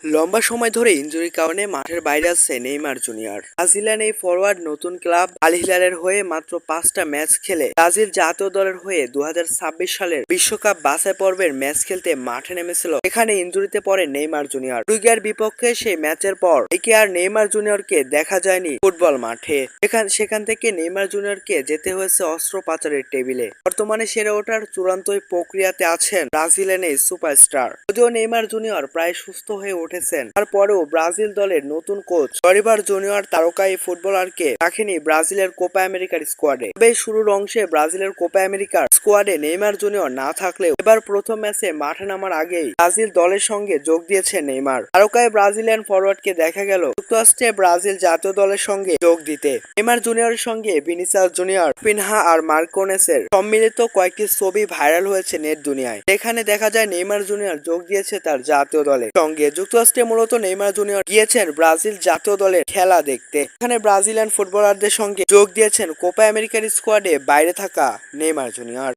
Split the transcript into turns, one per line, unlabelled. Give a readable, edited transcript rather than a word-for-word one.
লম্বা সময় ধরে ইনজুরির কারণে মাঠের বাইরে আছে নেইমার জুনিয়র। ব্রাজিলিয়ান এই ফরওয়ার্ড নতুন ক্লাব আল হিলালের হয়ে মাত্র 5টা ম্যাচ খেলে ব্রাজিল জাতীয় দলের হয়ে 2026 সালের বিশ্বকাপ বাছাই পর্বের ম্যাচ খেলতে মাঠে নেমেছিল। এখানে ইনজুরিতে পড়ে নেইমার জুনিয়র। উরুগুয়ের বিপক্ষে সেই ম্যাচের পর একে আর নেইমার জুনিয়রকে দেখা যায়নি ফুটবল মাঠে। সেখান থেকে নেইমার জুনিয়রকে যেতে হয়েছে অস্ত্রোপচারের টেবিলে। বর্তমানে সেরে ওঠার চূড়ান্ত প্রক্রিয়াতে আছেন ব্রাজিলিয়ান এই সুপারস্টার। যদিও নেইমার জুনিয়র প্রায় সুস্থ হয়ে উঠেছেন, তারপরেও ব্রাজিল দলের নতুন কোচ জরিবার জুনিয়র তারকা এই ফুটবলারকে রাখেনি ব্রাজিলের কোপা আমেরিকার স্কোয়াডে। তবে শুরুর অংশে ব্রাজিলের কোপা আমেরিকার স্কোয়াডে নেইমার জুনিয়র না থাকলেও এবার প্রথম ম্যাচে মাঠে নামার আগেই ব্রাজিল দলের সঙ্গে যোগ দিয়েছেন নেইমার। তারকায় ব্রাজিলিয়ান ফরওয়ার্ডকে দেখা গেল যুক্তরাষ্ট্রে ব্রাজিল জাতীয় দলের সঙ্গে যোগ দিতে। নেইমার জুনিয়রের সঙ্গে ভিনিসিয়াস জুনিয়র, ফিনহা আর মার্কোনেসের সম্মিলিত কয়েকটি ছবি ভাইরাল হয়েছে নেট দুনিয়ায়। এখানে দেখা যায় নেইমার জুনিয়র যোগ দিয়েছে তার জাতীয় দলের সঙ্গে। যুক্তরাষ্ট্রে মূলত নেইমার জুনিয়র গিয়েছেন ব্রাজিল জাতীয় দলের খেলা দেখতে। এখানে ব্রাজিলিয়ান ফুটবলারদের সঙ্গে যোগ দিয়েছেন কোপা আমেরিকার স্কোয়াডে বাইরে থাকা নেইমার জুনিয়র।